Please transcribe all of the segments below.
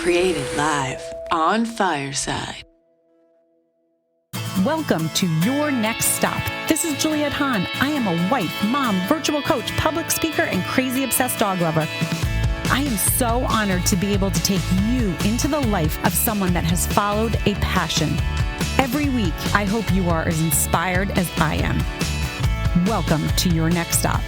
Created live on Fireside. Welcome to Your Next Stop. This is Juliette Hahn. I am a wife, mom, virtual coach, public speaker, and crazy obsessed dog lover. I am so honored to be able to take you into the life of someone that has followed a passion. Every week, I hope you are as inspired as I am. Welcome to Your Next Stop.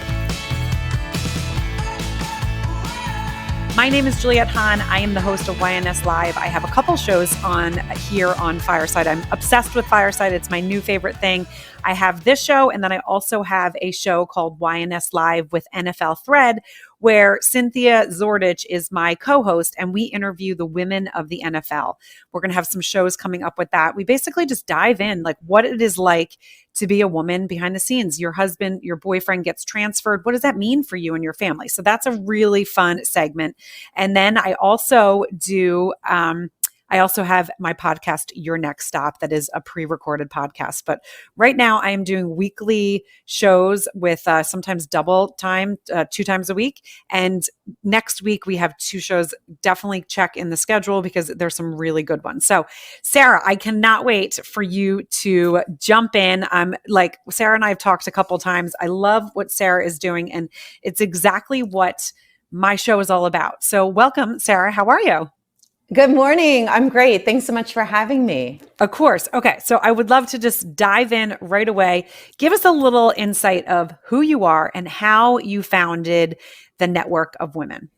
My name is Juliette Hahn. I am the host of YNSLive. I have a couple shows on here on Fireside. I'm obsessed with Fireside. It's my new favorite thing. I have this show, and then I also have a show called YNSLive with NFL Thread, where Cynthia Zordich is my co-host, and we interview the women of the NFL. We're going to have some shows coming up with that. We basically just dive in, like what it is like to be a woman behind the scenes. Your husband, your boyfriend gets transferred. What does that mean for you and your family? So that's a really fun segment. And then I also do, I also have my podcast, Your Next Stop, that is a pre-recorded podcast. But right now I am doing weekly shows with sometimes double time, 2 times a week. And next week we have 2 shows. Definitely check in the schedule because there's some really good ones. So Sarah, I cannot wait for you to jump in. Like Sarah and I have talked a couple times. I love what Sarah is doing, and it's exactly what my show is all about. So welcome, Sarah. How are you? Good morning. I'm great. Thanks so much for having me. Of course. Okay. So I would love to just dive in right away. Give us a little insight of who you are and how you founded the Network of Women.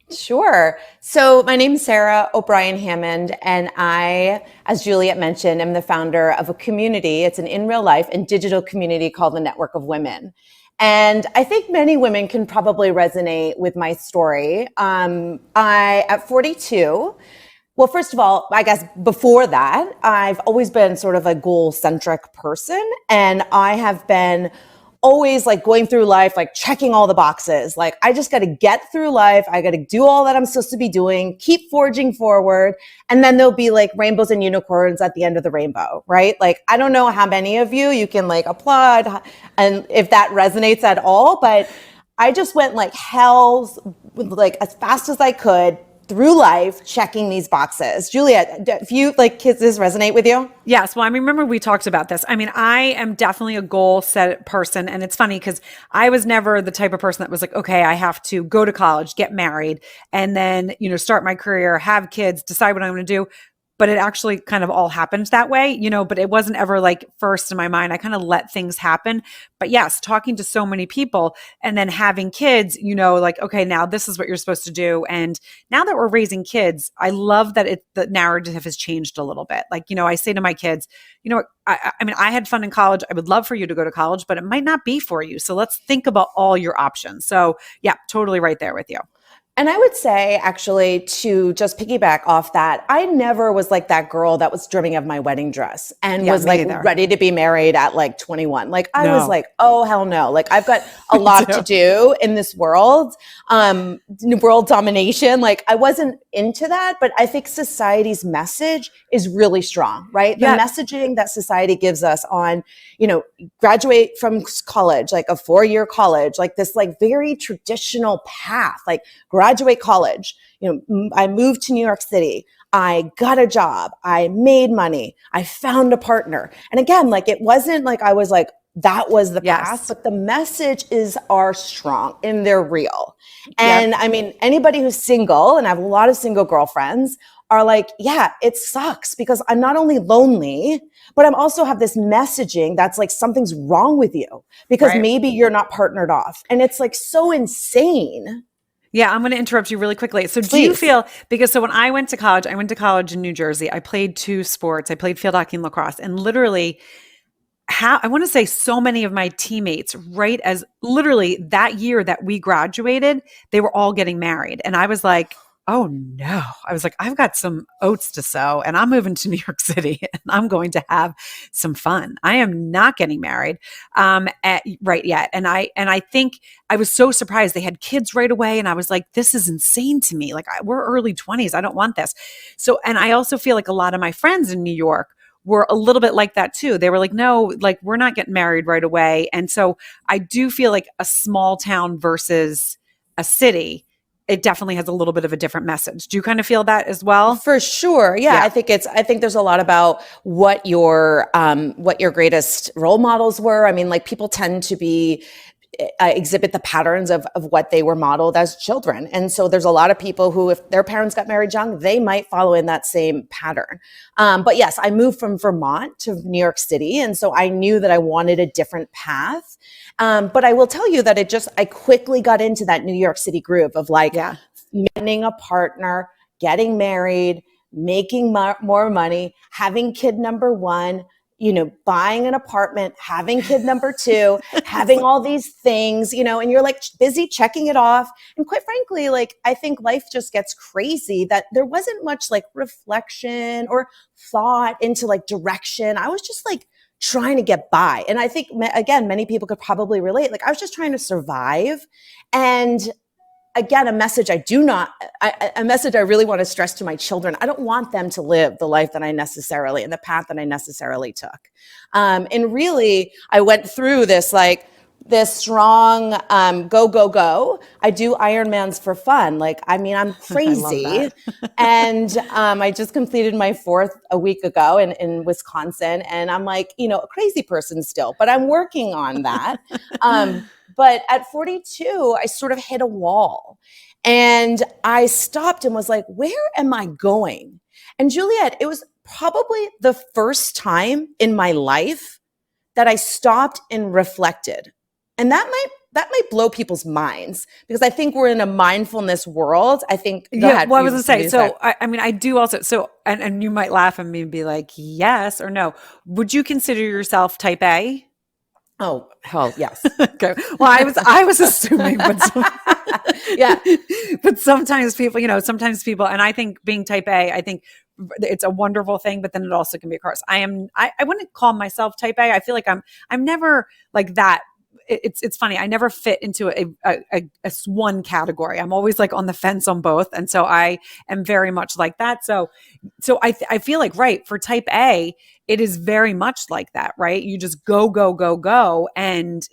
Sure. So my name is Sarah O'Brien Hammond, and I, as Juliette mentioned, am the founder of a community. It's an in real life and digital community called the Network of Women. And I think many women can probably resonate with my story. At 42, well, first of all, I guess before that, I've always been sort of a goal-centric person. And I have been always like going through life, like checking all the boxes. Like, I just got to get through life. I got to do all that I'm supposed to be doing, keep forging forward. And then there'll be like rainbows and unicorns at the end of the rainbow, right? Like, I don't know how many of you can like applaud and if that resonates at all, but I just went like hell's, like as fast as I could through life, checking these boxes. Juliette, if you like, does this resonate with you? Yes. Well, I remember we talked about this. I mean, I am definitely a goal set person. And it's funny because I was never the type of person that was like, okay, I have to go to college, get married, and then, start my career, have kids, decide what I'm going to do. But it actually kind of all happened that way, but it wasn't ever like first in my mind. I kind of let things happen. But yes, talking to so many people and then having kids, like, okay, now this is what you're supposed to do. And now that we're raising kids, I love that the narrative has changed a little bit. Like, I say to my kids, I mean, I had fun in college. I would love for you to go to college, but it might not be for you. So let's think about all your options. So yeah, totally right there with you. And I would say, actually, to just piggyback off that, I never was like that girl that was dreaming of my wedding dress and was like ready to be married at like 21. Like I was like, oh, hell no. Like I've got a lot to do in this world, world domination. Like I wasn't into that, but I think society's message is really strong, right? The messaging that society gives us on, graduate from college, like a 4-year college, like this like very traditional path, like graduate college. I moved to New York City. I got a job. I made money. I found a partner. And again, like it wasn't like I was like, that was the path, but the messages are strong and they're real. And I mean, anybody who's single, and I have a lot of single girlfriends, are like, yeah, it sucks because I'm not only lonely, but I'm also have this messaging that's like something's wrong with you because maybe you're not partnered off. And it's like so insane. Yeah, I'm going to interrupt you really quickly. So do you feel, because when I went to college in New Jersey. I played 2 sports. I played field hockey and lacrosse, and literally I want to say so many of my teammates, right as literally that year that we graduated, they were all getting married. And I was like, oh no. I was like, I've got some oats to sow and I'm moving to New York City and I'm going to have some fun. I am not getting married right yet. And I think I was so surprised they had kids right away. And I was like, this is insane to me. Like we're early 20s. I don't want this. So, and I also feel like a lot of my friends in New York were a little bit like that too. They were like, no, like we're not getting married right away. And so I do feel like a small town versus a city it definitely has a little bit of a different message. Do you kind of feel that as well? For sure. Yeah. I think there's a lot about what your greatest role models were. I mean, like people tend to be, exhibit the patterns of what they were modeled as children. And so there's a lot of people who, if their parents got married young, they might follow in that same pattern. But yes, I moved from Vermont to New York City. And so I knew that I wanted a different path. But I will tell you that I quickly got into that New York City groove of like finding a partner, getting married, making more money, having kid number one, buying an apartment, having kid number two, having all these things, and you're like busy checking it off. And quite frankly, like, I think life just gets crazy that there wasn't much like reflection or thought into like direction. I was just like trying to get by. And I think, again, many people could probably relate. Like I was just trying to survive. And again, a message I really want to stress to my children. I don't want them to live the life that and the path that I necessarily took. And really, I went through this strong go, go, go. I do Ironmans for fun. Like, I mean, I'm crazy. And I just completed my 4th a week ago in Wisconsin. And I'm like, a crazy person still, but I'm working on that. But at 42, I sort of hit a wall and I stopped and was like, where am I going? And Juliet, it was probably the first time in my life that I stopped and reflected. And that might blow people's minds because I think we're in a mindfulness world. I think. Well, I was going to say, so I mean, I do also, so, and you might laugh at me and be like, yes or no. Would you consider yourself type A? Oh, hell yes. Okay. Well, I was assuming, but yeah. But sometimes people, and I think being type A, I think it's a wonderful thing, but then it also can be a curse. I wouldn't call myself type A. I feel like I'm never like that. It's funny. I never fit into a one category. I'm always like on the fence on both. And so I am very much like that. So I feel like, right, for type A, it is very much like that, right? You just go, go, go, go. And,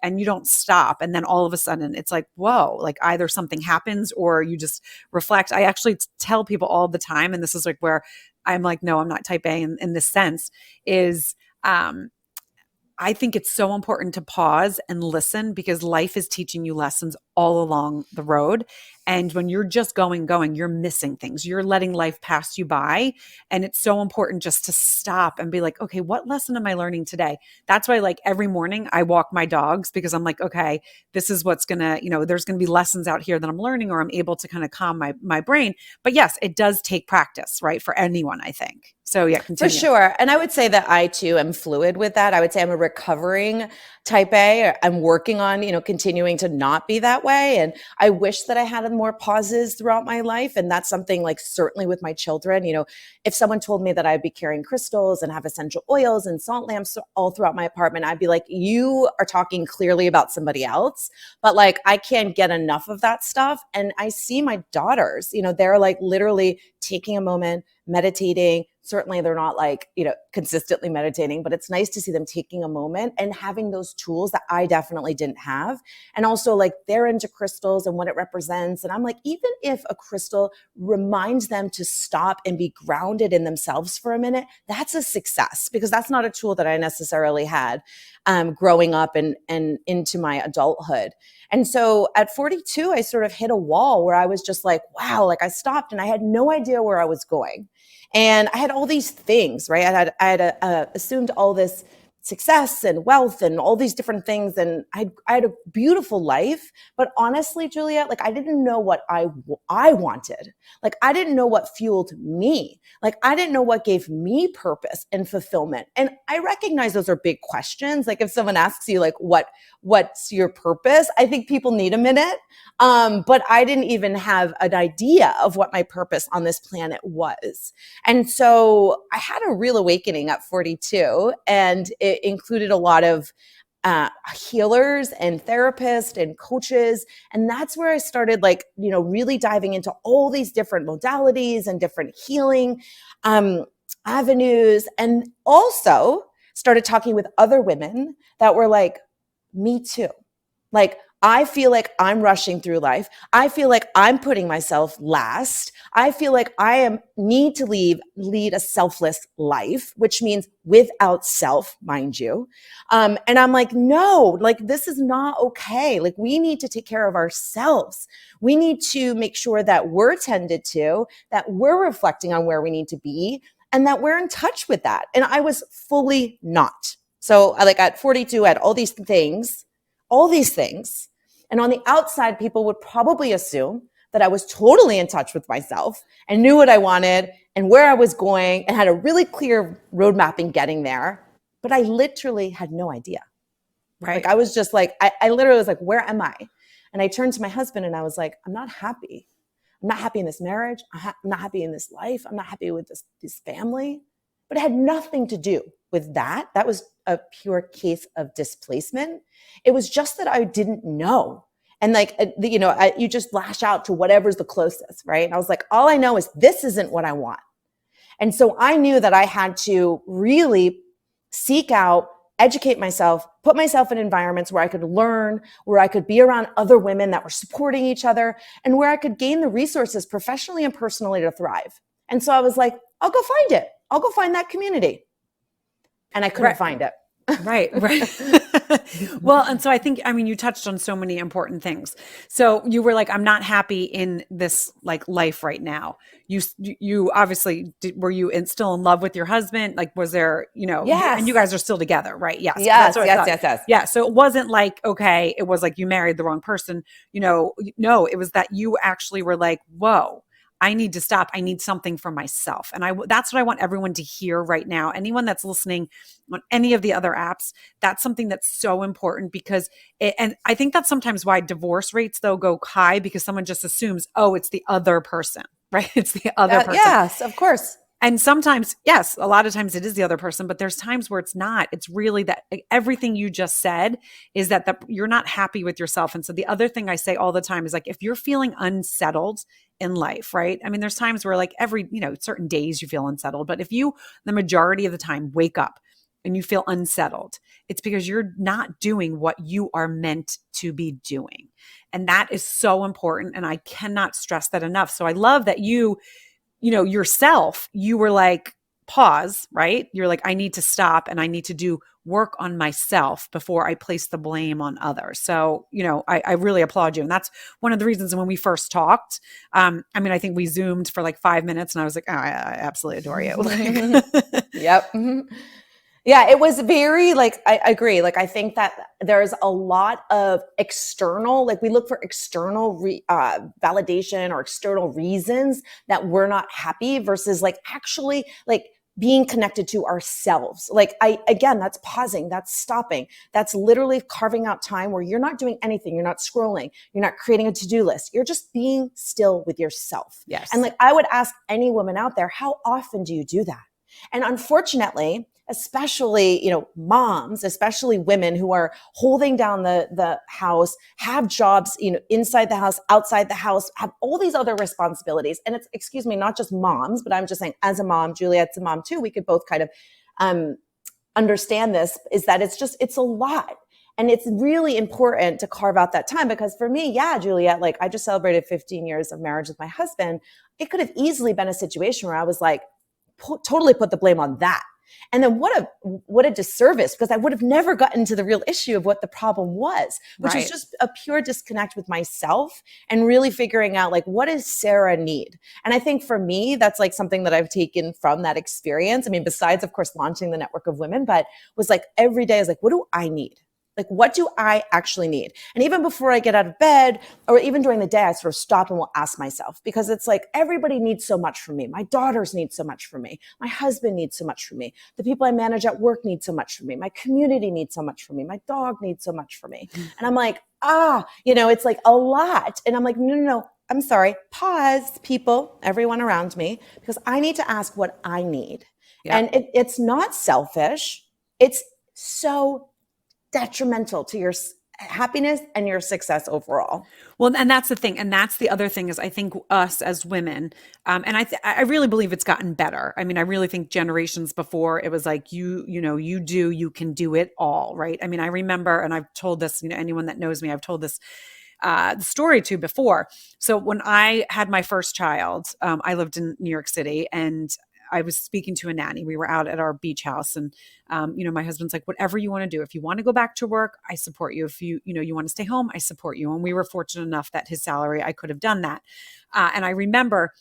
and you don't stop. And then all of a sudden it's like, whoa, like either something happens or you just reflect. I actually tell people all the time, and this is like where I'm like, no, I'm not type A in this sense is, I think it's so important to pause and listen because life is teaching you lessons all along the road. And when you're just going, you're missing things. You're letting life pass you by. And it's so important just to stop and be like, okay, what lesson am I learning today? That's why like every morning I walk my dogs because I'm like, okay, this is what's going to, there's going to be lessons out here that I'm learning or I'm able to kind of calm my brain. But yes, it does take practice, right? For anyone, I think. So yeah, continue. For sure. And I would say that I too am fluid with that. I would say I'm a recovering type A. I'm working on, continuing to not be that way. And I wish that I had more pauses throughout my life. And that's something like certainly with my children, if someone told me that I'd be carrying crystals and have essential oils and salt lamps all throughout my apartment, I'd be like, you are talking clearly about somebody else. But like, I can't get enough of that stuff. And I see my daughters, they're like literally taking a moment, meditating. Certainly they're not like, consistently meditating, but it's nice to see them taking a moment and having those tools that I definitely didn't have. And also like they're into crystals and what it represents. And I'm like, even if a crystal reminds them to stop and be grounded in themselves for a minute, that's a success because that's not a tool that I necessarily had growing up and into my adulthood. And so at 42, I sort of hit a wall where I was just like, wow, like I stopped and I had no idea where I was going. And I had all these things, right? I had assumed all this success and wealth and all these different things. And I had a beautiful life. But honestly, Juliet, like I didn't know what I wanted. Like I didn't know what fueled me. Like I didn't know what gave me purpose and fulfillment. And I recognize those are big questions. Like if someone asks you like, what's your purpose? I think people need a minute. But I didn't even have an idea of what my purpose on this planet was. And so I had a real awakening at 42, and it included a lot of healers and therapists and coaches. And that's where I started like, really diving into all these different modalities and different healing avenues. And also started talking with other women that were like, me too. Like, I feel like I'm rushing through life. I feel like I'm putting myself last. I feel like I need to lead a selfless life, which means without self, mind you. And I'm like, no, like this is not okay. Like we need to take care of ourselves. We need to make sure that we're tended to, that we're reflecting on where we need to be, and that we're in touch with that. And I was fully not. So like at 42, I had all these things. And on the outside, people would probably assume that I was totally in touch with myself and knew what I wanted and where I was going and had a really clear roadmap in getting there. But I literally had no idea. Right. Like I was just like, I literally was like, where am I? And I turned to my husband and I was like, I'm not happy. I'm not happy in this marriage. I'm not happy in this life. I'm not happy with this family. But it had nothing to do with that. That was a pure case of displacement. It was just that I didn't know. And like, you just lash out to whatever's the closest, right? And I was like, all I know is this isn't what I want. And so I knew that I had to really seek out, educate myself, put myself in environments where I could learn, where I could be around other women that were supporting each other, and where I could gain the resources professionally and personally to thrive. And so I was like, I'll go find it. I'll go find that community. And I couldn't find it. Right. Well, and so I think, you touched on so many important things. So you were like, I'm not happy in this like life right now. You obviously were you still in love with your husband? Like, was there, yes. And you guys are still together, right? Yes. Yes. Yeah. So it wasn't like, okay, it was like you married the wrong person, no, it was that you actually were like, whoa, I need to stop. I need something for myself. And that's what I want everyone to hear right now. Anyone that's listening on any of the other apps, that's something that's so important because and I think that's sometimes why divorce rates though go high because someone just assumes, oh, it's the other person, right? It's the other person. Yes, of course. And sometimes, yes, a lot of times it is the other person, but there's times where it's not. It's really that everything you just said is that you're not happy with yourself. And so the other thing I say all the time is like, if you're feeling unsettled in life, right? There's times where like certain days you feel unsettled, but if you, the majority of the time, wake up and you feel unsettled, it's because you're not doing what you are meant to be doing. And that is so important. And I cannot stress that enough. So I love that yourself, you were like, pause, right? You're like, I need to stop and I need to do work on myself before I place the blame on others. So, I really applaud you. And that's one of the reasons when we first talked, I think we Zoomed for like 5 minutes and I was like, oh, I absolutely adore you. Yep. Yeah, it was very I agree. Like, I think that there's a lot of external, we look for external validation or external reasons that we're not happy versus actually being connected to ourselves. Again, that's pausing, that's stopping. That's literally carving out time where you're not doing anything. You're not scrolling. You're not creating a to-do list. You're just being still with yourself. Yes. And I would ask any woman out there, how often do you do that? And unfortunately, especially, moms, especially women who are holding down the house, have jobs, inside the house, outside the house, have all these other responsibilities. And it's, excuse me, not just moms, but I'm just saying as a mom, Juliet's a mom too. We could both kind of understand this, is that it's a lot. And it's really important to carve out that time because for me, yeah, Juliet, I just celebrated 15 years of marriage with my husband. It could have easily been a situation where I was totally put the blame on that. And then what a disservice, because I would have never gotten to the real issue of what the problem was, which is just a pure disconnect with myself and really figuring out what does Sarah need? And I think for me, that's something that I've taken from that experience. Besides, of course, launching the network of women, but was every day is what do I need? What do I actually need? And even before I get out of bed or even during the day, I sort of stop and will ask myself, because it's everybody needs so much from me. My daughters need so much from me. My husband needs so much from me. The people I manage at work need so much from me. My community needs so much from me. My dog needs so much from me. And I'm it's a lot. And I'm no, I'm sorry. Pause, people, everyone around me, because I need to ask what I need. Yeah. And it's not selfish. It's so detrimental to your happiness and your success overall. Well, and that's the thing. And that's the other thing is I think us as women, and I really believe it's gotten better. I mean, I really think generations before it was like, you can do it all, right? I mean, I remember, and I've told this, anyone that knows me, I've told this story to before. So when I had my first child, I lived in New York City, and I was speaking to a nanny. We were out at our beach house, and my husband's like, whatever you want to do. If you want to go back to work, I support you. If you want to stay home, I support you. And we were fortunate enough that his salary, I could have done that. And I remember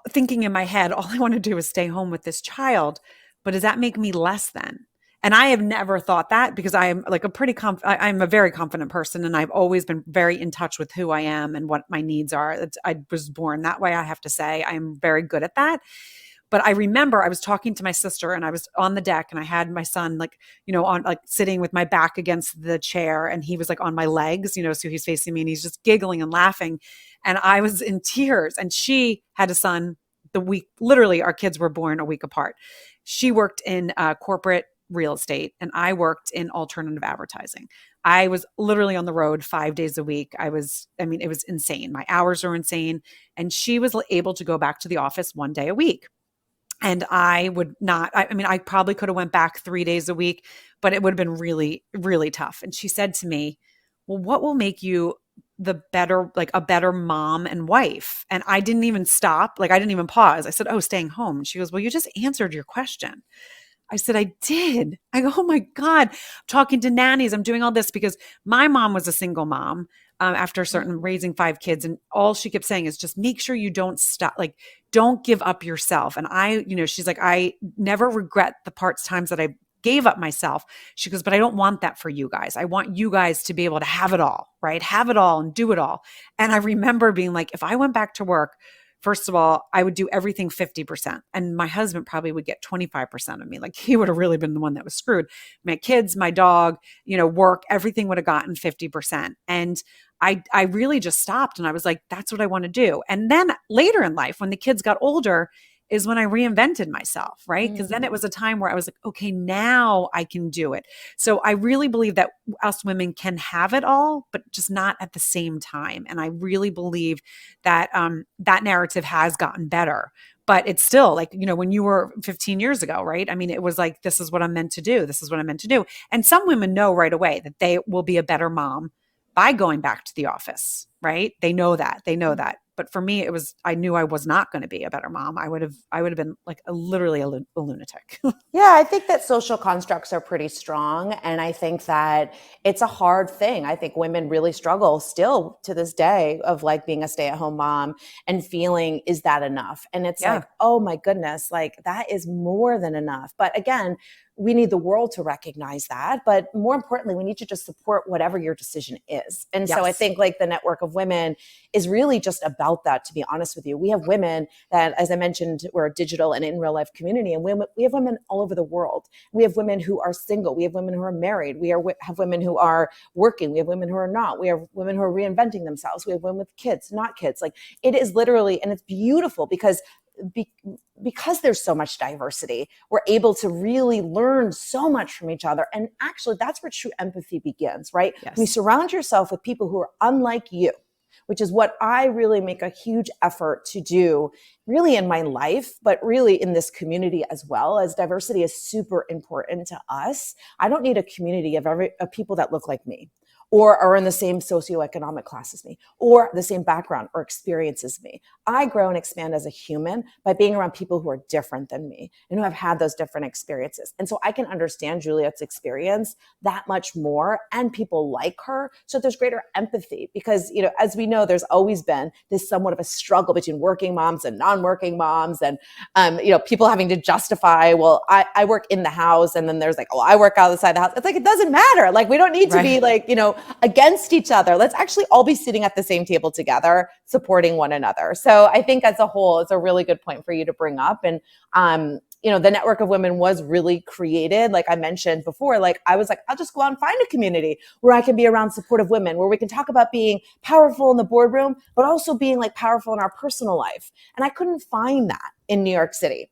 thinking in my head, all I want to do is stay home with this child. But does that make me less than? And I have never thought that, because I am like I'm a very confident person, and I've always been very in touch with who I am and what my needs are. I was born that way. I have to say I'm very good at that. But I remember I was talking to my sister, and I was on the deck, and I had my son on sitting with my back against the chair, and he was like on my legs, so he's facing me, and he's just giggling and laughing. And I was in tears. And she had a son literally our kids were born a week apart. She worked in corporate real estate, and I worked in alternative advertising. I was literally on the road 5 days a week. It was insane. My hours are insane. And she was able to go back to the office 1 day a week. And I would not, I probably could have went back 3 days a week, but it would have been really, really tough. And she said to me, well, what will make you a better mom and wife? And I didn't even stop. I didn't even pause. I said, oh, staying home. And she goes, well, you just answered your question. I said, I did. I go, oh my God, I'm talking to nannies. I'm doing all this because my mom was a single mom after raising 5 kids. And all she kept saying is just make sure you don't stop, don't give up yourself. And she's like, I never regret the times that I gave up myself. She goes, but I don't want that for you guys. I want you guys to be able to have it all, right? Have it all and do it all. And I remember being like, if I went back to work, first of all, I would do everything 50%. And my husband probably would get 25% of me. He would have really been the one that was screwed. My kids, my dog, work, everything would have gotten 50%. And I really just stopped, and I was like, that's what I want to do. And then later in life, when the kids got older, is when I reinvented myself, right? Because then it was a time where I was like, okay, now I can do it. So I really believe that us women can have it all, but just not at the same time. And I really believe that that narrative has gotten better. But it's still when you were 15 years ago, right? It was like, this is what I'm meant to do. This is what I'm meant to do. And some women know right away that they will be a better mom by going back to the office, right? They know that. But for me, I knew I was not going to be a better mom. I would have been literally a lunatic. Yeah, I think that social constructs are pretty strong. And I think that it's a hard thing. I think women really struggle still to this day of being a stay-at-home mom and feeling, is that enough? And it's oh my goodness, that is more than enough. But again, we need the world to recognize that. But more importantly, we need to just support whatever your decision is. And so I think the network of women is really just about that, to be honest with you. We have women that, as I mentioned, we're a digital and in real life community. And we have women all over the world. We have women who are single. We have women who are married. We have women who are working. We have women who are not. We have women who are reinventing themselves. We have women with kids, not kids. It is literally, and it's beautiful because there's so much diversity, we're able to really learn so much from each other. And actually, that's where true empathy begins, right? Yes. When you surround yourself with people who are unlike you, which is what I really make a huge effort to do really in my life, but really in this community as well, as diversity is super important to us. I don't need a community of people that look like me, or are in the same socioeconomic class as me, or the same background or experience as me. I grow and expand as a human by being around people who are different than me and who have had those different experiences. And so I can understand Juliet's experience that much more, and people like her. So there's greater empathy because, as we know, there's always been this somewhat of a struggle between working moms and non-working moms, and, people having to justify, well, I work in the house, and then there's I work outside the house. It's it doesn't matter. We don't need to be against each other. Let's actually all be sitting at the same table together, supporting one another. So I think as a whole, it's a really good point for you to bring up. And, the network of women was really created. Like I mentioned before, I was I'll just go out and find a community where I can be around supportive women, where we can talk about being powerful in the boardroom, but also being powerful in our personal life. And I couldn't find that in New York City.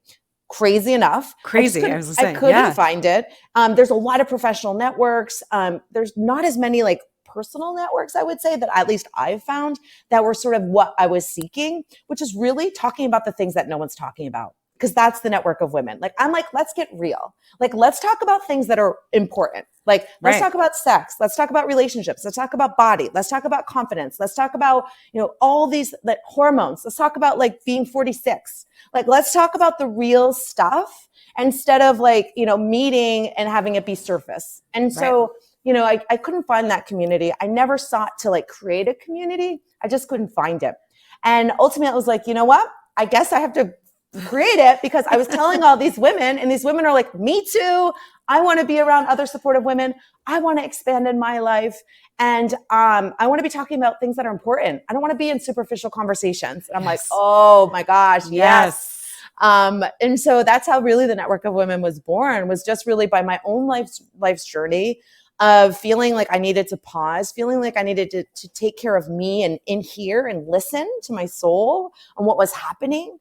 crazy enough. Crazy. I couldn't find it. There's a lot of professional networks. There's not as many like personal networks, I would say, that at least I've found that were sort of what I was seeking, which is really talking about the things that no one's talking about. Because that's the network of women. Like, I'm like, let's get real. Like, let's talk about things that are important. Like, let's talk about sex. Let's talk about relationships. Let's talk about body. Let's talk about confidence. Let's talk about, all these like hormones. Let's talk about like being 46. Like, let's talk about the real stuff instead of like, meeting and having it be surface. And so, I couldn't find that community. I never sought to like create a community. I just couldn't find it. And ultimately I was like, you know what? I guess I have to create it, because I was telling all these women, and these women are like, me too. I want to be around other supportive women. I want to expand in my life. And I want to be talking about things that are important. I don't want to be in superficial conversations. And I'm like, oh my gosh, yes. And so that's how really the Network of Women was born, was just really by my own life's journey of feeling like I needed to pause, feeling like I needed to take care of me and in here and listen to my soul and what was happening.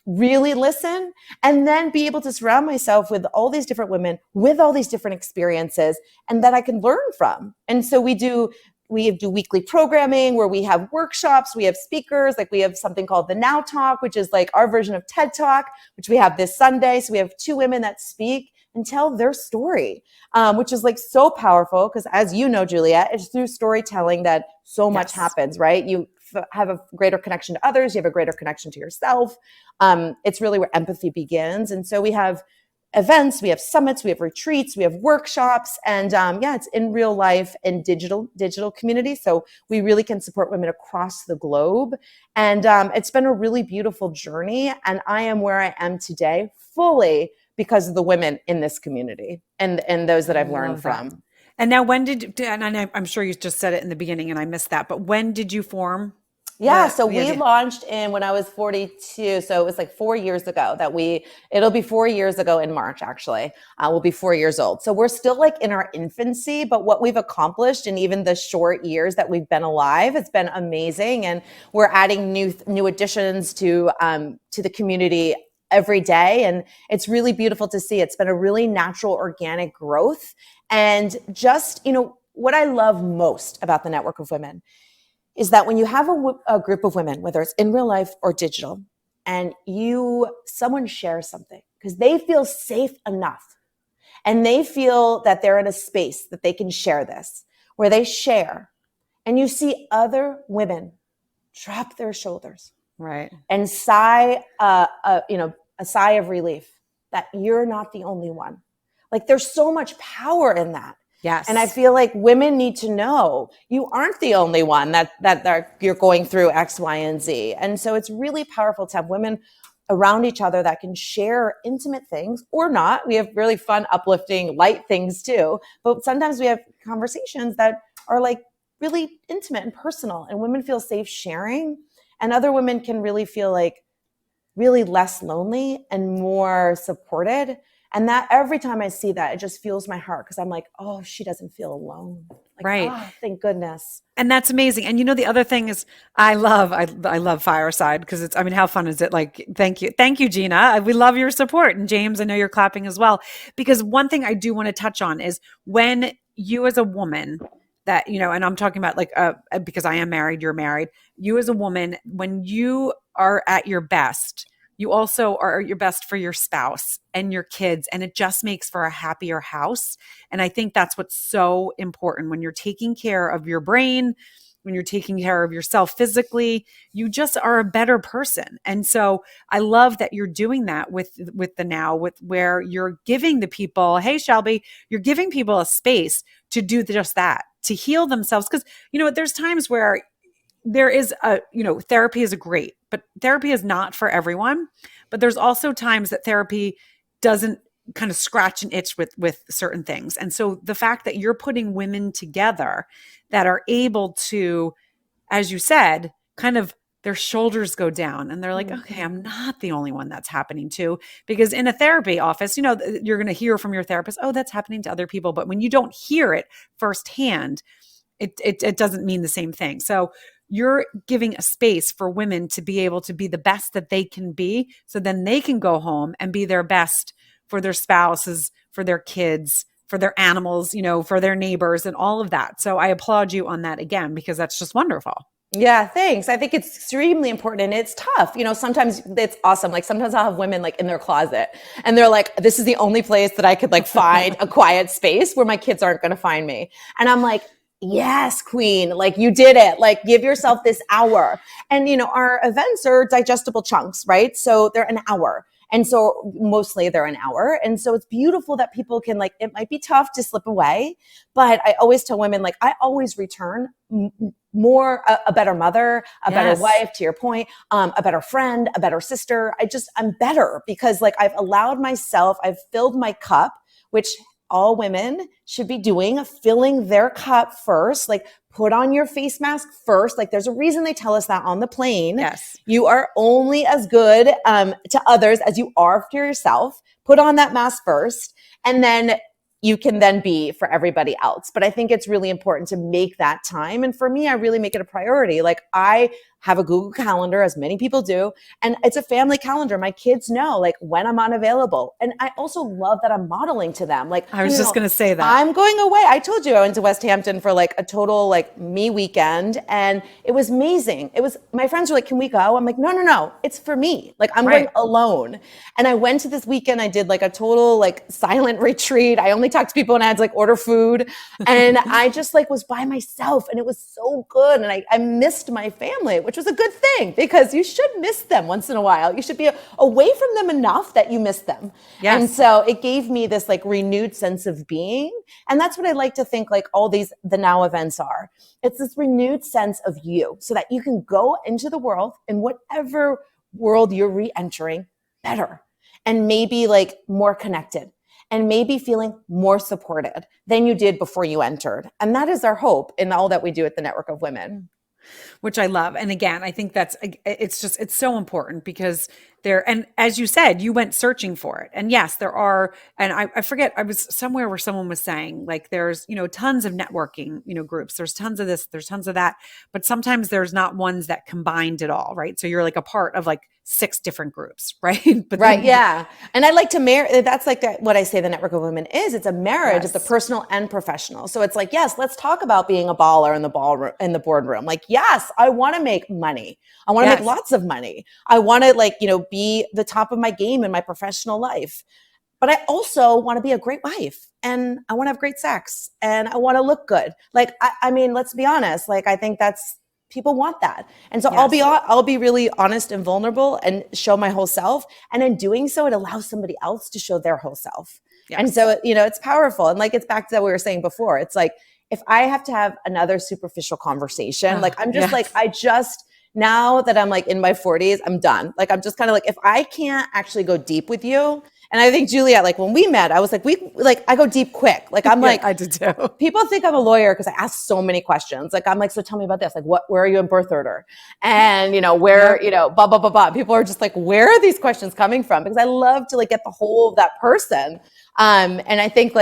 Really listen, and then be able to surround myself with all these different women with all these different experiences and that I can learn from. And so we do weekly programming where we have workshops, we have speakers, like we have something called the Now Talk, which is like our version of TED Talk, which we have this Sunday. So we have 2 women that speak and tell their story, which is like so powerful, because as you know, Juliet, it's through storytelling that so much happens, right? You have a greater connection to others. You have a greater connection to yourself. It's really where empathy begins. And so we have events, we have summits, we have retreats, we have workshops, and it's in real life and digital community. So we really can support women across the globe. And it's been a really beautiful journey. And I am where I am today fully because of the women in this community and those that I've learned from. And now and I'm sure you just said it in the beginning and I missed that, but when did you form? Yeah, so we launched when I was 42. So it was like 4 years ago it'll be 4 years ago in March, actually. We'll be 4 years old. So we're still like in our infancy, but what we've accomplished in even the short years that we've been alive, it's been amazing. And we're adding new additions to the community every day. And it's really beautiful to see. It's been a really natural, organic growth. And just, what I love most about the Network of Women is that when you have a group of women, whether it's in real life or digital, and someone shares something because they feel safe enough and they feel that they're in a space that they can share this, where they share, and you see other women drop their shoulders, right, and sigh, a sigh of relief that you're not the only one. Like, there's so much power in that. Yes. And I feel like women need to know you aren't the only one that you're going through X, Y, and Z. And so it's really powerful to have women around each other that can share intimate things or not. We have really fun, uplifting, light things too. But sometimes we have conversations that are like really intimate and personal, and women feel safe sharing. And other women can really feel like really less lonely and more supported. And that every time I see that, it just fuels my heart, because I'm like, oh, she doesn't feel alone. Like, right. Oh, thank goodness. And that's amazing. And the other thing is I love Fireside, because how fun is it? Like, thank you, Gina. We love your support. And James, I know you're clapping as well, because one thing I do want to touch on is when you as a woman that, and I'm talking about like, because I am married, you're married, you as a woman, when you are at your best, you also are at your best for your spouse and your kids, and it just makes for a happier house. And I think that's what's so important when you're taking care of your brain, when you're taking care of yourself physically, you just are a better person. And so I love that you're doing that with the Now, with where you're giving the people, hey, Shelby, you're giving people a space to do just that, to heal themselves. Because, there's times where there is therapy is great, but therapy is not for everyone. But there's also times that therapy doesn't kind of scratch an itch with certain things. And so the fact that you're putting women together that are able to, as you said, kind of their shoulders go down and they're like, okay, I'm not the only one that's happening to. Because in a therapy office, you're going to hear from your therapist, oh, that's happening to other people. But when you don't hear it firsthand, it doesn't mean the same thing. So you're giving a space for women to be able to be the best that they can be. So then they can go home and be their best for their spouses, for their kids, for their animals, for their neighbors and all of that. So I applaud you on that again, because that's just wonderful. Yeah, thanks. I think it's extremely important, and it's tough. Sometimes it's awesome. Like sometimes I'll have women like in their closet and they're like, this is the only place that I could like find a quiet space where my kids aren't going to find me. And I'm like, yes, queen, like you did it. Like give yourself this hour. And our events are digestible chunks, right? So they're an hour. And so mostly they're an hour. And so it's beautiful that people can it might be tough to slip away, but I always tell women, I always return more, a better mother, a better wife, to your point, a better friend, a better sister. I'm better because I've allowed myself, I've filled my cup, which all women should be doing, filling their cup first, put on your face mask first. There's a reason they tell us that on the plane. Yes. You are only as good to others as you are to yourself. Put on that mask first, and then you can then be for everybody else. But I think it's really important to make that time. And for me, I really make it a priority. I have a Google Calendar, as many people do, and it's a family calendar. My kids know when I'm unavailable. And I also love that I'm modeling to them. I was just going to say that. I'm going away. I told you I went to West Hampton for a total me weekend, and it was amazing. My friends were like, can we go? I'm like, no, it's for me. I'm going alone. And I went to this weekend. I did a total silent retreat. I only talked to people and I had to order food. And I just was by myself, and it was so good. And I missed my family, which was a good thing, because you should miss them once in a while. You should be away from them enough that you miss them. Yes. And so it gave me this renewed sense of being. And that's what I like to think all the Now events are. It's this renewed sense of you, so that you can go into the world, in whatever world you're re-entering, better, and maybe more connected, and maybe feeling more supported than you did before you entered. And that is our hope in all that we do at the Network of Women. Which I love. And again, I think it's so important, because and as you said, you went searching for it. And yes, there are, and I forget, I was somewhere where someone was saying there's, tons of networking, groups, there's tons of this, there's tons of that, but sometimes there's not ones that combined it all, right? So you're a part of 6 different groups, right? But right. Yeah. And I like to marry, that's what I say the Network of Women is. It's a marriage of the personal and professional. So it's yes, let's talk about being a baller in the boardroom. Yes, I want to make money. I want to make lots of money. I want to be the top of my game in my professional life. But I also want to be a great wife, and I want to have great sex, and I want to look good. I mean, let's be honest. I think people want that. And so I'll be really honest and vulnerable and show my whole self. And in doing so, it allows somebody else to show their whole self. Yes. And so, it's powerful. And it's back to what we were saying before. It's if I have to have another superficial conversation, I just, now that I'm in my 40s, I'm done. I'm just kind of if I can't actually go deep with you. And I think Juliet, when we met, I was I go deep quick. I'm I did too. People think I'm a lawyer because I ask so many questions. I'm so tell me about this. Where are you in birth order? And, where, blah, blah, blah, blah. People are just where are these questions coming from? Because I love to get the whole of that person. And I think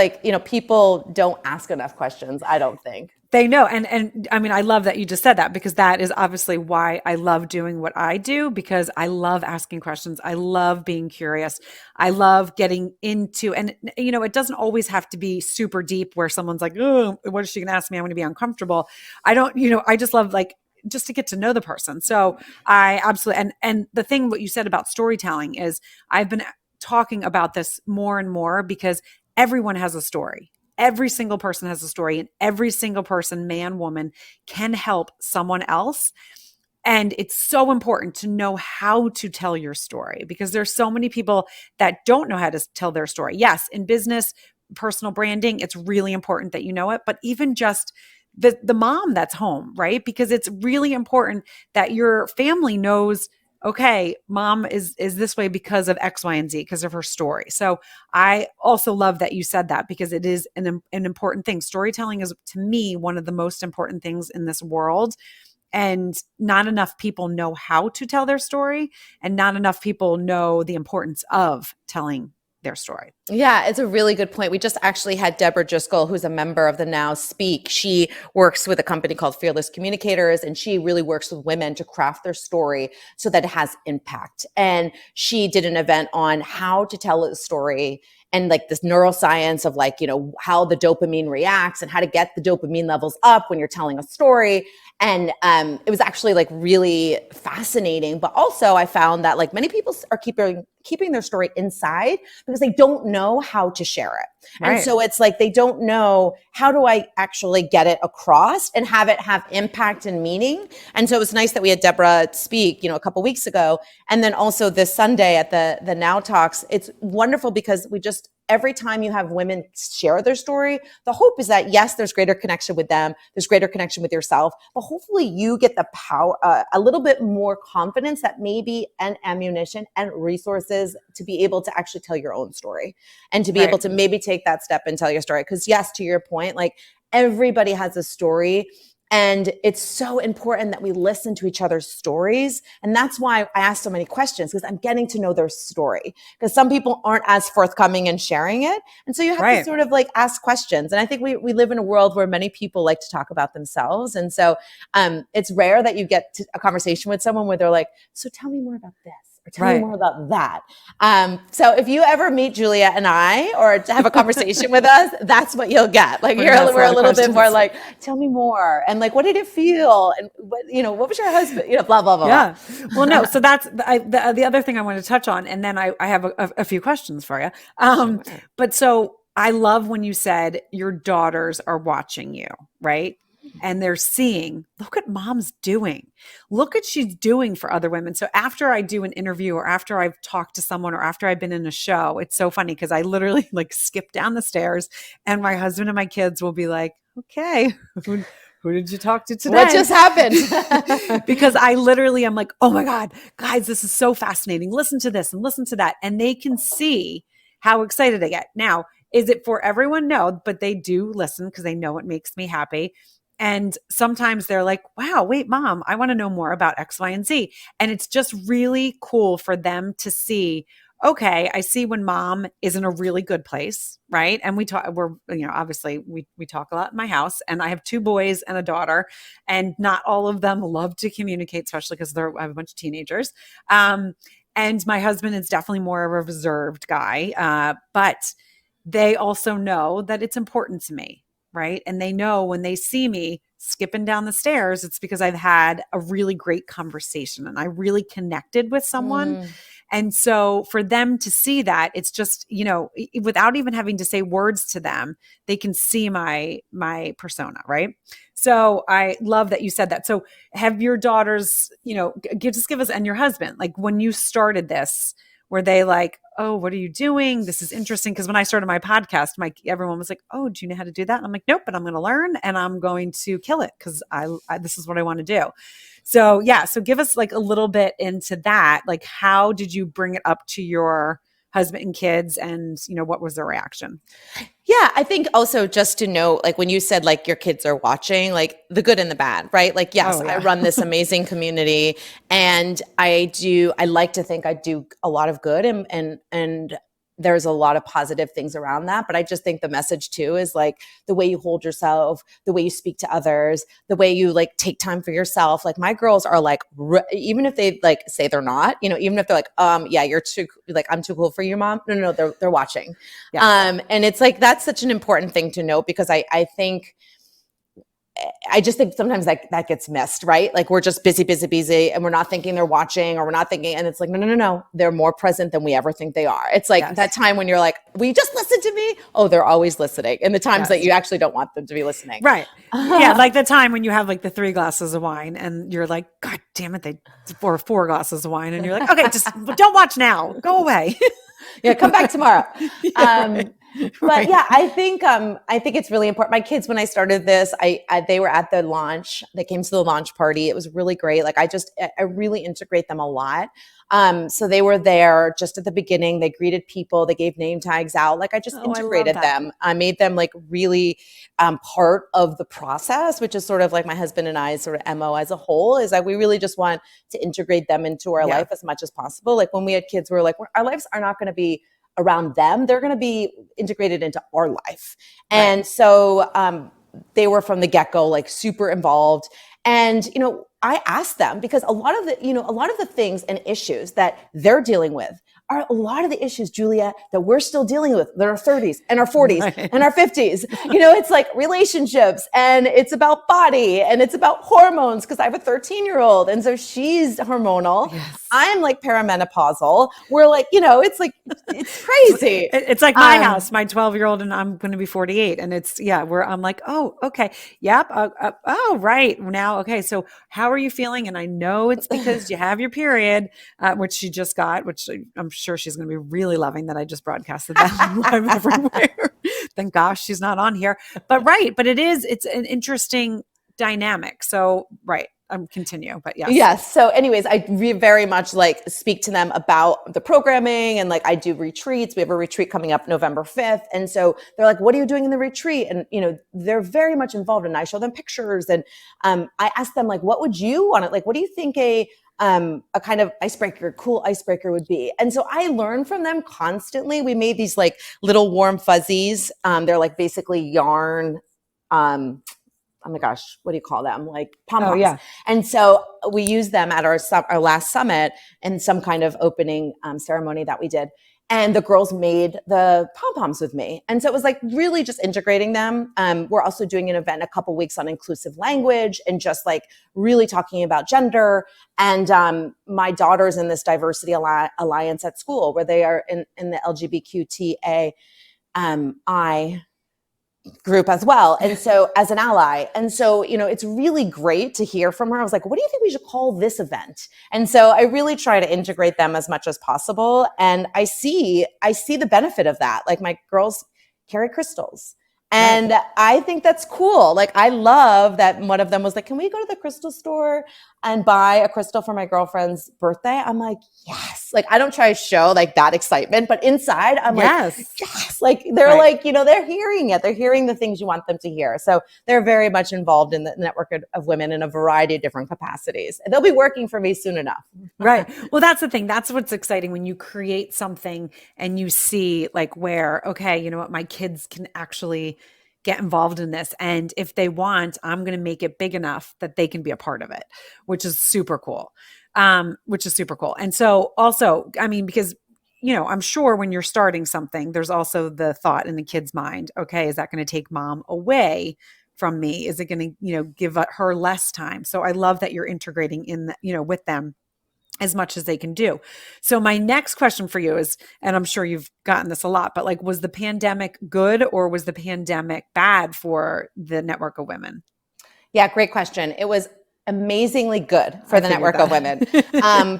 people don't ask enough questions, I don't think. They know. And I mean, I love that you just said that, because that is obviously why I love doing what I do, because I love asking questions. I love being curious. I love getting into, and it doesn't always have to be super deep where someone's like, oh, what is she going to ask me? I'm going to be uncomfortable. I don't, I just love just to get to know the person. So I absolutely, and the thing, what you said about storytelling is I've been talking about this more and more, because everyone has a story. Every single person has a story, and every single person, man, woman, can help someone else. And it's so important to know how to tell your story, because there's so many people that don't know how to tell their story. Yes, in business, personal branding, it's really important that you know it, but even just the mom that's home, right? Because it's really important that your family knows, okay, mom is this way because of X, Y, and Z, because of her story. So I also love that you said that, because it is an important thing. Storytelling is, to me, one of the most important things in this world. And not enough people know how to tell their story, and not enough people know the importance of telling their story. Yeah, it's a really good point. We just actually had Deborah Driscoll, who's a member of the Now speak. She works with a company called Fearless Communicators, and she really works with women to craft their story so that it has impact. And she did an event on how to tell a story and like this neuroscience of like, how the dopamine reacts and how to get the dopamine levels up when you're telling a story. And it was actually like really fascinating. But also I found that like many people are keeping their story inside because they don't know how to share it. Right. And so it's like they don't know, how do I actually get it across and have it have impact and meaning? And so it was nice that we had Deborah speak, a couple weeks ago. And then also this Sunday at the Now Talks, it's wonderful because every time you have women share their story, the hope is that, yes, there's greater connection with them, there's greater connection with yourself, but hopefully you get the power, a little bit more confidence that maybe and ammunition and resources to be able to actually tell your own story and to be able to maybe take that step and tell your story. Because yes, to your point, like everybody has a story. And it's so important that we listen to each other's stories. And that's why I ask so many questions, because I'm getting to know their story. Because some people aren't as forthcoming in sharing it. And so you have to sort of like ask questions. And I think we live in a world where many people like to talk about themselves. And so it's rare that you get to a conversation with someone where they're like, so tell me more about this. Or tell me more about that. So if you ever meet Julia and I, or to have a conversation with us, that's what you'll get. Like we're a little bit more like, tell me more, and like, what did it feel, and what was your husband, blah blah blah. Yeah. Well, no. So that's the other thing I want to touch on, and then I have a few questions for you. Sure. But so I love when you said your daughters are watching you, right? And they're seeing, look what mom's doing. Look what she's doing for other women. So after I do an interview or after I've talked to someone or after I've been in a show, it's so funny because I literally like skip down the stairs and my husband and my kids will be like, okay, who did you talk to today? What just happened? Because I literally am like, oh my God, guys, this is so fascinating. Listen to this and listen to that. And they can see how excited I get. Now, is it for everyone? No, but they do listen because they know it makes me happy. And sometimes they're like, wow, wait, mom, I want to know more about X, Y, and Z. And it's just really cool for them to see, okay, I see when mom is in a really good place, right? And obviously we talk a lot in my house, and I have 2 boys and a daughter, and not all of them love to communicate, especially because I have a bunch of teenagers. And my husband is definitely more of a reserved guy. But they also know that it's important to me. Right. And they know when they see me skipping down the stairs, it's because I've had a really great conversation and I really connected with someone. And so for them to see that, it's just, without even having to say words to them, they can see my persona. Right. So I love that you said that. So have your daughters, just give us, and your husband, like when you started this, were they like, oh, what are you doing? This is interesting. Because when I started my podcast, everyone was like, oh, do you know how to do that? And I'm like, nope, but I'm going to learn and I'm going to kill it because this is what I want to do. So yeah, so give us like a little bit into that. Like, how did you bring it up to your husband and kids, and what was their reaction? Yeah, I think also just to know, like when you said like your kids are watching, like the good and the bad, right? Like, yes, I run this amazing community and I like to think I do a lot of good and there's a lot of positive things around that. But I just think the message too is like the way you hold yourself, the way you speak to others, the way you like take time for yourself. Like my girls are like, even if they like say they're not, even if they're like, yeah, you're too, like, I'm too cool for you, mom. No, they're watching. Yeah. And it's like, that's such an important thing to note because I just think sometimes that gets missed, right? Like we're just busy, and we're not thinking they're watching, or we're not thinking, and it's like, no, they're more present than we ever think they are. It's like that time when you're like, will you just listen to me? Oh, they're always listening. And the times that you actually don't want them to be listening. Right. Yeah. Like the time when you have like the 3 glasses of wine and you're like, God damn it, or 4 glasses of wine. And you're like, okay, just don't watch now. Go away. Yeah. Come back tomorrow. But yeah, I think it's really important. My kids, when I started this, they were at the launch. They came to the launch party. It was really great. Like I really integrate them a lot. So they were there just at the beginning. They greeted people. They gave name tags out. Like I just integrated them. I made them like really part of the process, which is sort of like my husband and I's sort of MO as a whole, is that we really just want to integrate them into our life as much as possible. Like when we had kids, we were like, our lives are not going to be around them, they're going to be integrated into our life. And so they were from the get-go, like super involved. And, I asked them because a lot of the things and issues that they're dealing with are a lot of the issues, Julia, that we're still dealing with in our 30s and our 40s and our 50s. It's like relationships, and it's about body, and it's about hormones, because I have a 13-year-old. And so she's hormonal. Yes. I'm like perimenopausal. We're like, it's crazy. It's like my house, my 12-year-old, and I'm going to be 48. And it's, I'm like, oh, okay. Yep. Oh, right now. Okay. So how are you feeling? And I know it's because you have your period, which she just got, which I'm sure she's going to be really loving that I just broadcasted that live everywhere. Thank gosh she's not on here. But it's an interesting dynamic. So, continue, but yes. Yes. So anyways, I very much speak to them about the programming, and I do retreats. We have a retreat coming up November 5th. And so they're like, what are you doing in the retreat? And, they're very much involved, and I show them pictures, and I ask them what would you want it? What do you think a kind of cool icebreaker would be? And so I learn from them constantly. We made these little warm fuzzies. They're basically yarn, oh my gosh, what do you call them? Pom-poms. Oh, yeah. And so we used them at our last summit in some kind of opening ceremony that we did. And the girls made the pom-poms with me. And so it was really just integrating them. We're also doing an event in a couple weeks on inclusive language, and just really talking about gender. And my daughter's in this diversity alliance at school, where they are in the LGBTQIA group as well. And so as an ally. And so, it's really great to hear from her. I was like, what do you think we should call this event? And so I really try to integrate them as much as possible. And I see the benefit of that. My girls carry crystals. And I think that's cool. I love that one of them was like, can we go to the crystal store and buy a crystal for my girlfriend's birthday? I'm like, yes. I don't try to show that excitement, but inside I'm yes. They're hearing it. They're hearing the things you want them to hear. So they're very much involved in the network of women in a variety of different capacities. And they'll be working for me soon enough. Right. Well, that's the thing. That's what's exciting when you create something and you see where, okay, you know what, my kids can actually get involved in this. And if they want, I'm going to make it big enough that they can be a part of it, which is super cool. And so also, because, I'm sure when you're starting something, there's also the thought in the kid's mind, okay, is that going to take mom away from me? Is it going to, give her less time? So I love that you're integrating in, with them as much as they can do. So my next question for you is, and I'm sure you've gotten this a lot, but was the pandemic good, or was the pandemic bad for the network of women? Yeah, great question. It was amazingly good for the network of women.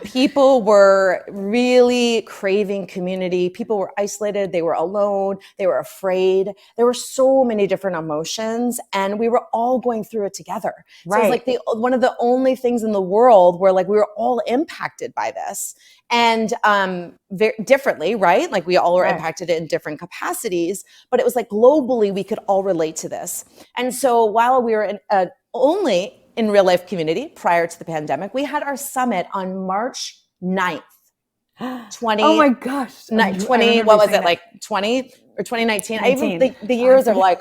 People were really craving community. People were isolated. They were alone. They were afraid. There were so many different emotions, and we were all going through it together. Right. So it's one of the only things in the world where we were all impacted by this, and very differently, right? We all were impacted in different capacities, but it was globally we could all relate to this. And so while we were only in real life community prior to the pandemic, we had our summit on March 9th, 20. Oh my gosh. 20, what was it, 20 or 2019? 19. The years are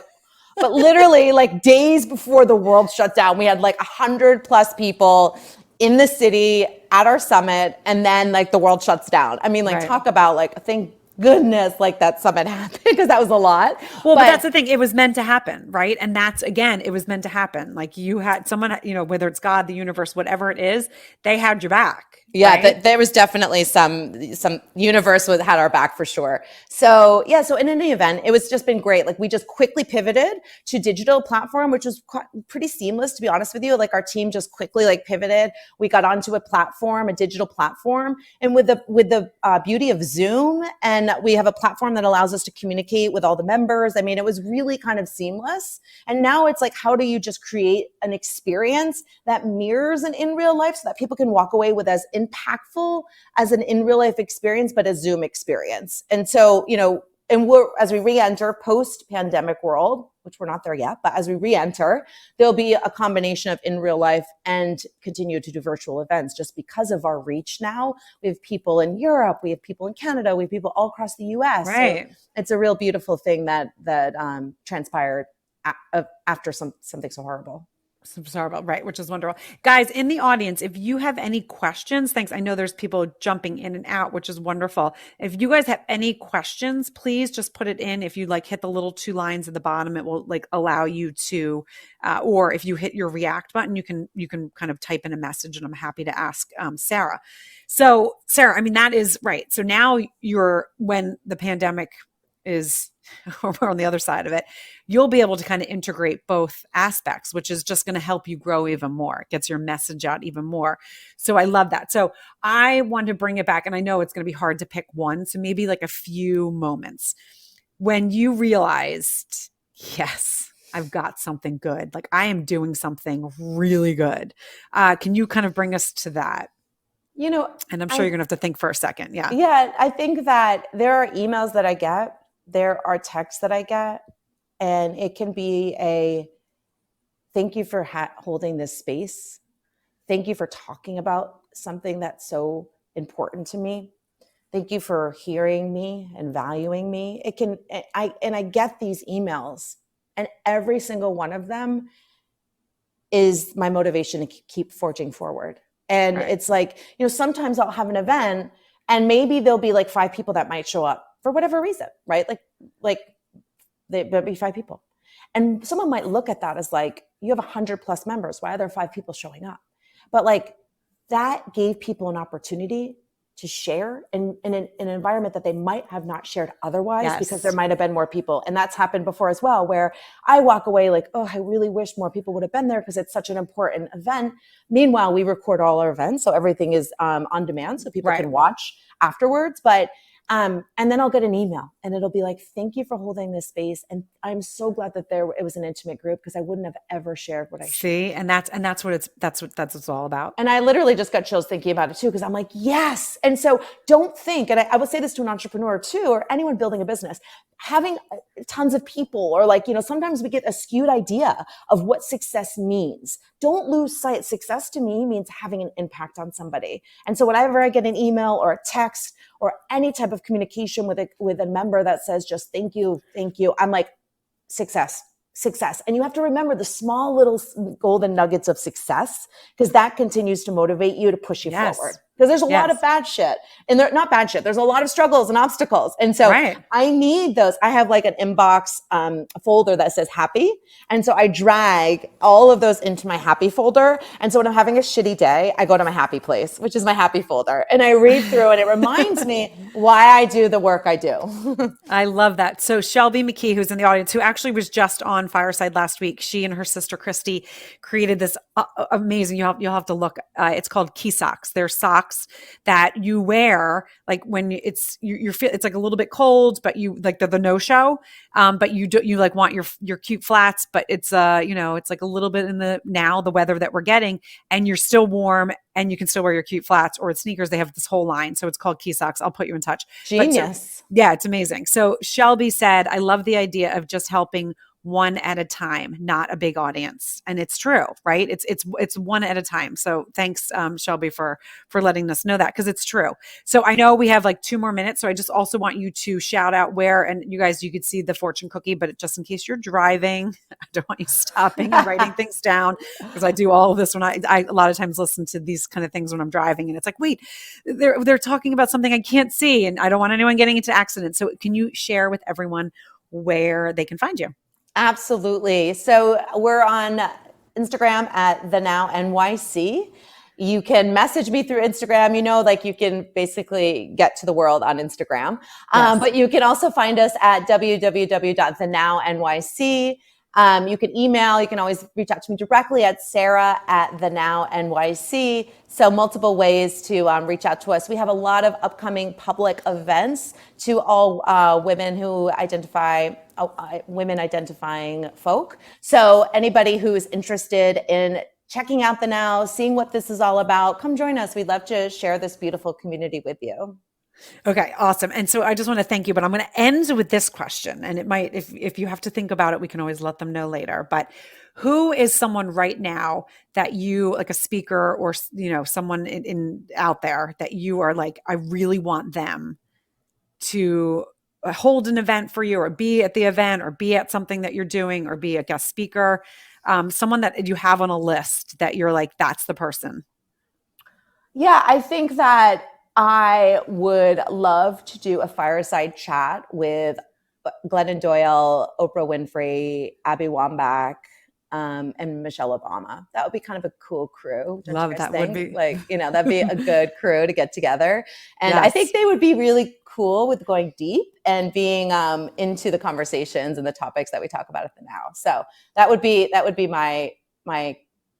but literally days before the world shut down, we had 100 plus people in the city at our summit, and then the world shuts down. Talk about thank goodness that summit happened, because that was a lot. Well, but that's the thing. It was meant to happen, right? And that's, again, it was meant to happen. You had someone, whether it's God, the universe, whatever it is, they had your back. Yeah, right? There was definitely some universe had our back for sure. So yeah, so in any event, it was just been great. We just quickly pivoted to digital platform, which was pretty seamless, to be honest with you. Our team just quickly pivoted. We got onto a digital platform, and with the beauty of Zoom, and we have a platform that allows us to communicate with all the members. It was really kind of seamless. And now it's how do you just create an experience that mirrors an in real life, so that people can walk away with as impactful as an in real life experience, but a Zoom experience. And so, and as we re-enter post-pandemic world, which we're not there yet, but as we re-enter, there'll be a combination of in real life and continue to do virtual events just because of our reach now. We have people in Europe, we have people in Canada, we have people all across the US. Right. So it's a real beautiful thing that transpired after something so horrible. Right, which is wonderful. Guys in the audience, if you have any questions, thanks. I know there's people jumping in and out, which is wonderful. If you guys have any questions, please just put it in. If you like hit the little 2 lines at the bottom, it will like allow you to, or if you hit your react button, you can kind of type in a message, and I'm happy to ask Sarah. So Sarah, I mean, that is right. So now when the pandemic is we're on the other side of it, you'll be able to kind of integrate both aspects, which is just going to help you grow even more. It gets your message out even more. So I love that. So I want to bring it back, and I know it's going to be hard to pick one. So maybe like a few moments when you realized, yes, I've got something good. Like I am doing something really good. Can you kind of bring us to that? And I'm sure you're going to have to think for a second. Yeah. Yeah. I think that there are emails that I get. There are texts that I get, and it can be a thank you for holding this space. Thank you for talking about something that's so important to me. Thank you for hearing me and valuing me. I get these emails, and every single one of them is my motivation to keep forging forward. And right. It's like, sometimes I'll have an event and maybe there'll be like 5 people that might show up for whatever reason, right? Like there'll be 5 people. And someone might look at that as like, you have 100+ members. Why are there 5 people showing up? But like that gave people an opportunity to share in an environment that they might have not shared otherwise, yes. Because there might have been more people. And that's happened before as well, where I walk away like, oh, I really wish more people would have been there because it's such an important event. Meanwhile, we record all our events, so everything is on demand, so people right. can watch afterwards. But and then I'll get an email and it'll be like, thank you for holding this space. And I'm so glad that it was an intimate group because I wouldn't have ever shared what I see. And that's what it's all about. And I literally just got chills thinking about it too, because I'm like, yes. And so don't think, and I would say this to an entrepreneur too, or anyone building a business, having tons of people, or like, sometimes we get a skewed idea of what success means. Don't lose sight. Success to me means having an impact on somebody. And so whenever I get an email or a text or any type of communication with a member that says just thank you, I'm like, success. And you have to remember the small little golden nuggets of success, because that continues to motivate you to push you yes. forward. Because there's a lot of bad shit, and they're not bad shit. There's a lot of struggles and obstacles. And so right. I need those. I have like an inbox folder that says happy. And so I drag all of those into my happy folder. And so when I'm having a shitty day, I go to my happy place, which is my happy folder. And I read through, and it reminds me why I do the work I do. I love that. So Shelby McKee, who's in the audience, who actually was just on Fireside last week, she and her sister Christy created this amazing, you'll have to look, it's called Key Socks. They're socks that you wear like when it's like a little bit cold, but you like they're the no-show, but you like want your cute flats, but it's it's like a little bit in the weather that we're getting, and you're still warm and you can still wear your cute flats or sneakers. They have this whole line, so it's called Key Socks. I'll put you in touch. Genius. Yeah, it's amazing. So Shelby said, I love the idea of just helping one at a time, not a big audience. And it's true, right? It's one at a time. So thanks, Shelby, for letting us know that, because it's true. So I know we have like 2 more minutes. So I just also want you to shout out where, and you guys, you could see the fortune cookie, but just in case you're driving, I don't want you stopping and writing things down, because I do all of this when I a lot of times listen to these kind of things when I'm driving, and it's like, wait, they're talking about something I can't see, and I don't want anyone getting into accidents. So can you share with everyone where they can find you? Absolutely. So we're on Instagram at TheNowNYC. You can message me through Instagram. You can basically get to the world on Instagram. Yes. But you can also find us at www.TheNowNYC. You can email. You can always reach out to me directly at Sarah@TheNowNYC. So multiple ways to reach out to us. We have a lot of upcoming public events to all women who identify women identifying folk. So anybody who is interested in checking out The Now, seeing what this is all about, come join us. We'd love to share this beautiful community with you. Okay, awesome. And so I just want to thank you, but I'm going to end with this question. And it might, if you have to think about it, we can always let them know later. But who is someone right now that you, like a speaker or, someone in out there that you are like, I really want them to hold an event for you, or be at the event, or be at something that you're doing, or be a guest speaker, someone that you have on a list that you're like, that's the person? Yeah, I think that I would love to do a fireside chat with Glennon Doyle, Oprah Winfrey, Abby Wambach, and Michelle Obama. That would be kind of a cool crew. Don't Love you guys that. think? Would be Like, that'd be a good crew to get together. And Yes. I think they would be really cool with going deep and being into the conversations and the topics that we talk about at the Now. So that would be my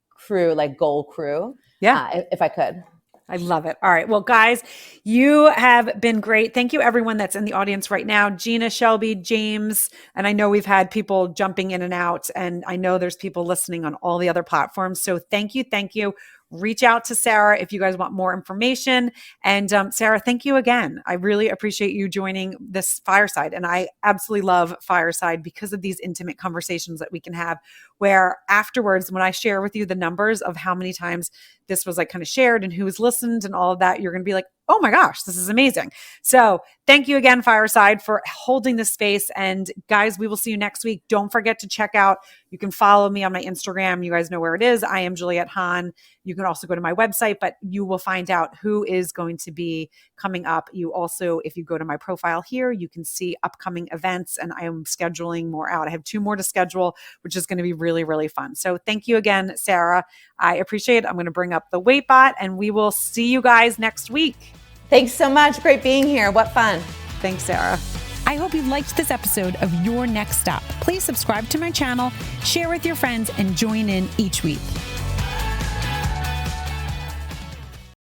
crew, like goal crew. Yeah. If I could. I love it. All right. Well, guys, you have been great. Thank you, everyone that's in the audience right now. Gina, Shelby, James, and I know we've had people jumping in and out, and I know there's people listening on all the other platforms. So thank you. Thank you. Reach out to Sarah if you guys want more information. And Sarah, thank you again. I really appreciate you joining this Fireside. And I absolutely love Fireside because of these intimate conversations that we can have, where afterwards, when I share with you the numbers of how many times this was like kind of shared and who's listened and all of that, you're going to be like, oh my gosh, this is amazing. So thank you again, Fireside, for holding this space. And guys, we will see you next week. Don't forget to check out, you can follow me on my Instagram. You guys know where it is. I am Juliette Hahn. You can also go to my website, but you will find out who is going to be coming up. You also, if you go to my profile here, you can see upcoming events, and I am scheduling more out. I have 2 more to schedule, which is going to be really, really fun. So thank you again, Sarah. I appreciate it. I'm going to bring up the weight bot, and we will see you guys next week. Thanks so much. Great being here. What fun. Thanks, Sarah. I hope you liked this episode of Your Next Stop. Please subscribe to my channel, share with your friends, and join in each week.